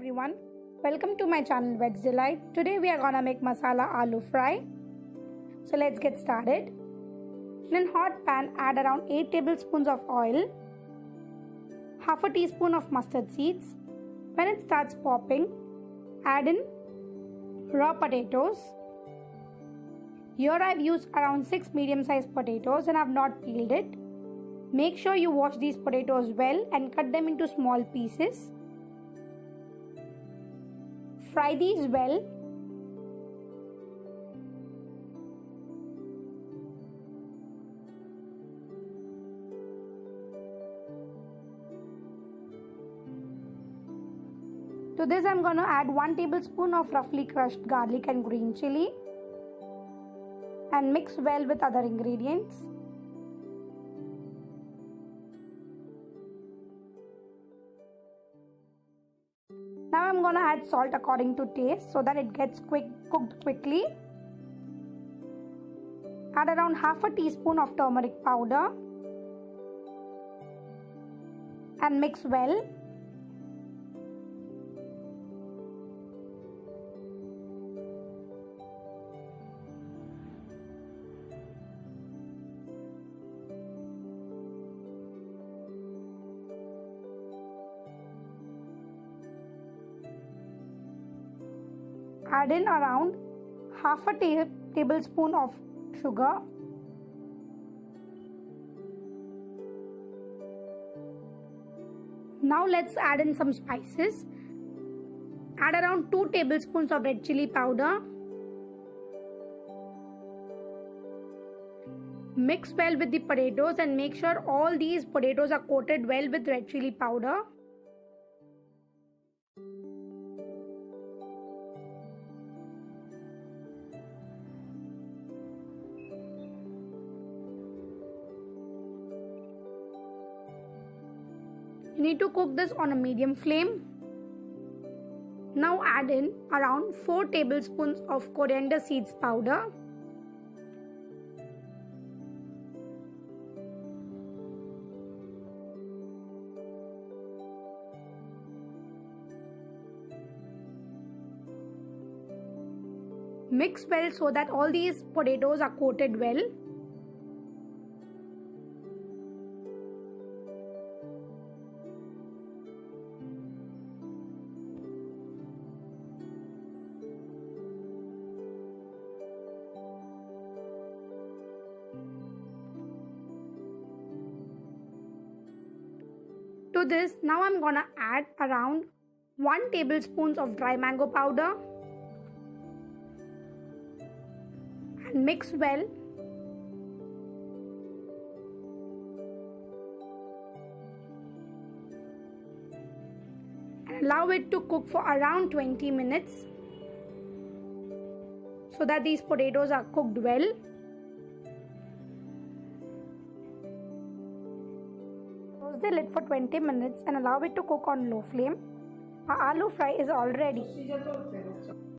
everyone, welcome to my channel Veg Delight. Today we are gonna make Masala Aloo Fry. So let's get started. In a hot pan, add around 8 tablespoons of oil, half a teaspoon of mustard seeds. When it starts popping, add in raw potatoes. Here I've used around 6 medium-sized potatoes and I've not peeled it. Make sure you wash these potatoes well and cut them into small pieces. Fry these well. To this I'm going to add 1 tablespoon of roughly crushed garlic and green chili and mix well with other ingredients. Now I'm going to add salt according to taste so that it gets cooked quickly. Add around half a teaspoon of turmeric powder and mix well. Add in around half a tablespoon of sugar. Now let's add in some spices. Add around 2 tablespoons of red chili powder. Mix well with the potatoes and make sure all these potatoes are coated well with red chili powder. You need to cook this on a medium flame. Now add in around 4 tablespoons of coriander seeds powder. Mix well so that all these potatoes are coated well. To this, now I'm gonna add around 1 tablespoon of dry mango powder and mix well. And allow it to cook for around 20 minutes so that these potatoes are cooked well. Close the lid for 20 minutes and allow it to cook on low flame. Our aloo fry is all ready.